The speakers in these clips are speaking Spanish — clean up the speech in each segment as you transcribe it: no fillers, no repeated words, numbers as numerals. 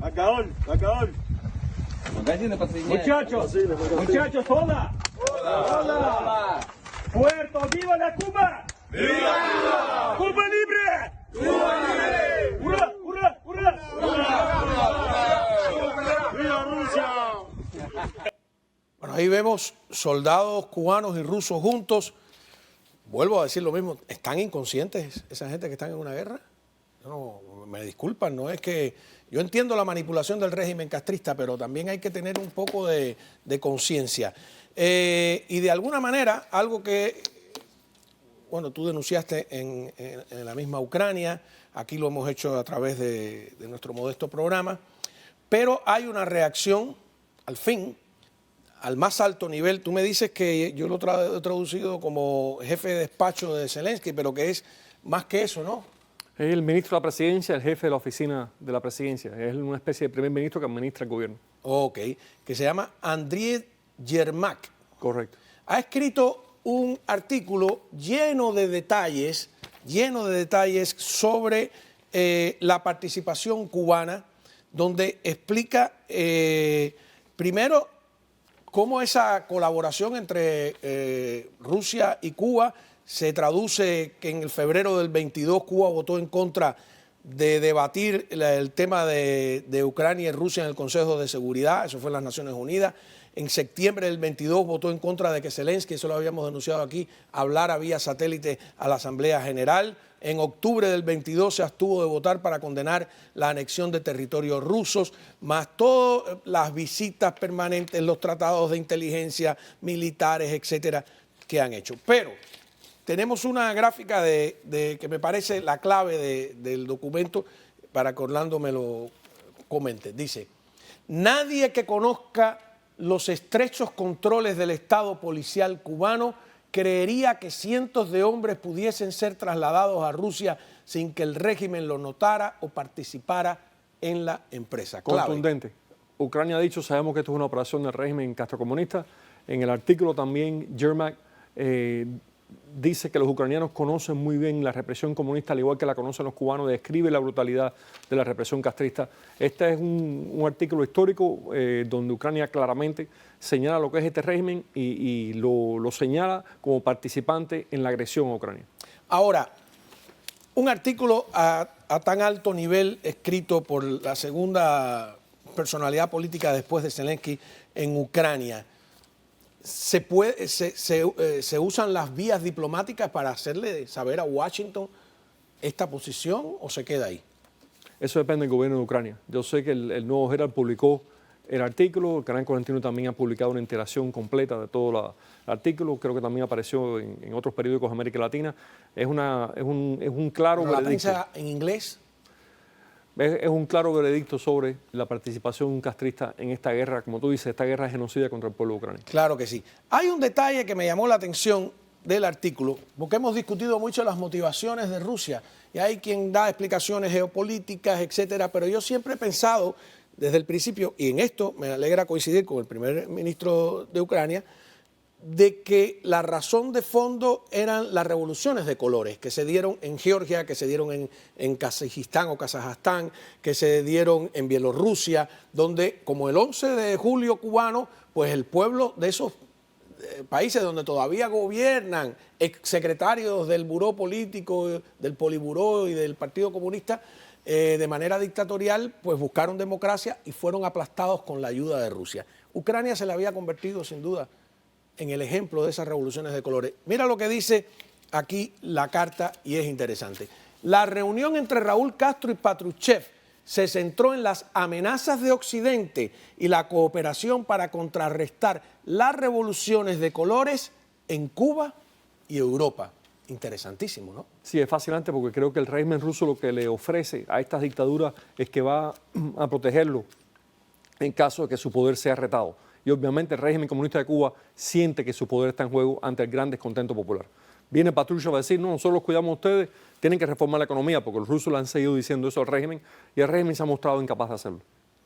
Макаон. Muchachos, hola. Puerto, ¡viva la Cuba! ¡Viva! ¡Cuba libre! ¡Cuba libre! ¡Hurra, hurra, hurra! ¡Viva Rusia! Bueno, ahí vemos soldados cubanos y rusos juntos. Vuelvo a decir lo mismo, ¿están inconscientes esa gente que están en una guerra? No, me disculpan, no es que... Yo entiendo la manipulación del régimen castrista, pero también hay que tener un poco de conciencia. Y de alguna manera, algo que, bueno, tú denunciaste en la misma Ucrania, aquí lo hemos hecho a través de nuestro modesto programa, pero hay una reacción, al fin, al más alto nivel. Tú me dices que yo lo he traducido como jefe de despacho de Zelensky, pero que es más que eso, ¿no? Es el ministro de la presidencia, el jefe de la oficina de la presidencia. Es una especie de primer ministro que administra el gobierno. Ok, que se llama Andriy Yermak. Correcto. Ha escrito un artículo lleno de detalles sobre la participación cubana, donde explica primero cómo esa colaboración entre Rusia y Cuba se traduce que en el febrero del 22 Cuba votó en contra de debatir el tema de Ucrania y Rusia en el Consejo de Seguridad, eso fue en las Naciones Unidas. En septiembre del 22 votó en contra de que Zelensky, eso lo habíamos denunciado aquí, hablara vía satélite a la Asamblea General. En octubre del 22 se abstuvo de votar para condenar la anexión de territorios rusos, más todas las visitas permanentes, los tratados de inteligencia militares, etcétera, que han hecho. Pero tenemos una gráfica que me parece la clave del documento para que Orlando me lo comente. Dice, nadie que conozca los estrechos controles del Estado policial cubano creería que cientos de hombres pudiesen ser trasladados a Rusia sin que el régimen lo notara o participara en la empresa. Contundente. Ucrania ha dicho, sabemos que esto es una operación del régimen castrocomunista. En el artículo también, Yermak dice que los ucranianos conocen muy bien la represión comunista, al igual que la conocen los cubanos, describe la brutalidad de la represión castrista. Este es un artículo histórico donde Ucrania claramente señala lo que es este régimen y lo señala como participante en la agresión a Ucrania. Ahora, un artículo a tan alto nivel escrito por la segunda personalidad política después de Zelensky en Ucrania, ¿se usan las vías diplomáticas para hacerle saber a Washington esta posición o se queda ahí? Eso depende del gobierno de Ucrania. Yo sé que el Nuevo Herald publicó el artículo, el Canal 41 también ha publicado una enteración completa de todo el artículo, creo que también apareció en otros periódicos de América Latina. Es un claro ¿Pero veredicto. la prensa en inglés? Es un claro veredicto sobre la participación castrista en esta guerra, como tú dices, esta guerra de genocida contra el pueblo ucraniano. Claro que sí. Hay un detalle que me llamó la atención del artículo, porque hemos discutido mucho las motivaciones de Rusia, y hay quien da explicaciones geopolíticas, etcétera, pero yo siempre he pensado desde el principio, y en esto me alegra coincidir con el primer ministro de Ucrania, de que la razón de fondo eran las revoluciones de colores que se dieron en Georgia, que se dieron en Kazajistán o Kazajstán, que se dieron en Bielorrusia, donde como el 11 de julio cubano, pues el pueblo de esos países donde todavía gobiernan exsecretarios del buró político, del Poliburó y del Partido Comunista, de manera dictatorial, pues buscaron democracia y fueron aplastados con la ayuda de Rusia. Ucrania se le había convertido sin duda en el ejemplo de esas revoluciones de colores. Mira lo que dice aquí la carta y es interesante. La reunión entre Raúl Castro y Patrushev se centró en las amenazas de Occidente y la cooperación para contrarrestar las revoluciones de colores en Cuba y Europa. Interesantísimo, ¿no? Sí, es fascinante porque creo que el régimen ruso lo que le ofrece a estas dictaduras es que va a protegerlo en caso de que su poder sea retado. Y obviamente el régimen comunista de Cuba siente que su poder está en juego ante el gran descontento popular. Viene Patrushev a decir, no, nosotros los cuidamos a ustedes, tienen que reformar la economía, porque los rusos le han seguido diciendo eso al régimen y el régimen se ha mostrado incapaz de hacerlo.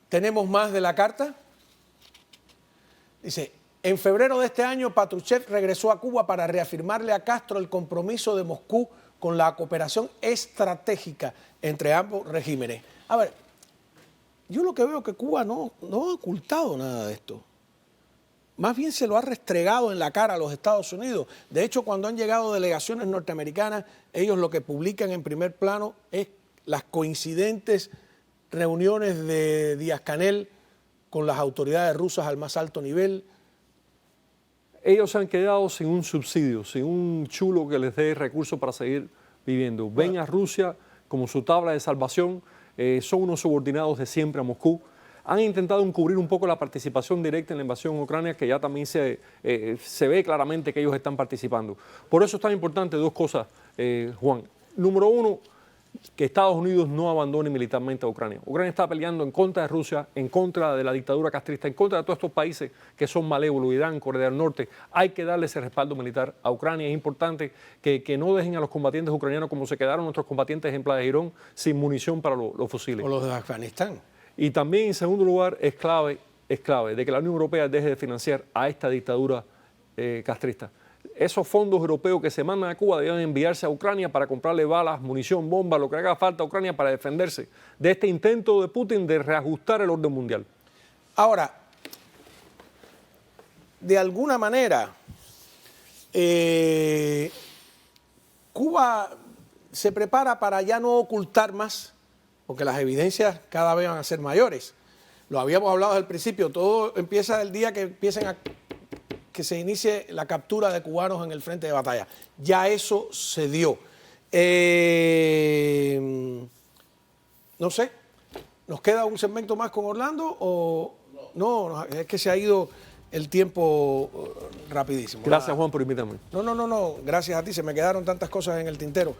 ¿Tenemos más de la carta? Dice, en febrero de este año Patrushev regresó a Cuba para reafirmarle a Castro el compromiso de Moscú con la cooperación estratégica entre ambos regímenes. A ver, yo lo que veo es que Cuba no ha ocultado nada de esto. Más bien se lo ha restregado en la cara a los Estados Unidos. De hecho, cuando han llegado delegaciones norteamericanas, ellos lo que publican en primer plano es las coincidentes reuniones de Díaz-Canel con las autoridades rusas al más alto nivel. Ellos se han quedado sin un subsidio, sin un chulo que les dé recursos para seguir viviendo. Ven a Rusia como su tabla de salvación, son unos subordinados de siempre a Moscú. Han intentado encubrir un poco la participación directa en la invasión en Ucrania, que ya también se ve claramente que ellos están participando. Por eso es tan importante dos cosas, Juan. Número uno, que Estados Unidos no abandone militarmente a Ucrania. Ucrania está peleando en contra de Rusia, en contra de la dictadura castrista, en contra de todos estos países que son malévolos, Irán, Corea del Norte. Hay que darle ese respaldo militar a Ucrania. Es importante que no dejen a los combatientes ucranianos como se quedaron nuestros combatientes en Playa de Girón, sin munición para los fusiles. O los de Afganistán. Y también, en segundo lugar, es clave de que la Unión Europea deje de financiar a esta dictadura castrista. Esos fondos europeos que se mandan a Cuba deben enviarse a Ucrania para comprarle balas, munición, bombas, lo que haga falta a Ucrania para defenderse de este intento de Putin de reajustar el orden mundial. Ahora, de alguna manera, Cuba se prepara para ya no ocultar más, porque las evidencias cada vez van a ser mayores. Lo habíamos hablado desde el principio, todo empieza el día que que se inicie la captura de cubanos en el frente de batalla. Ya eso se dio. No sé, ¿nos queda un segmento más con Orlando o no? Es que se ha ido el tiempo rapidísimo. Gracias, Juan, por invitarme. No, gracias a ti, se me quedaron tantas cosas en el tintero.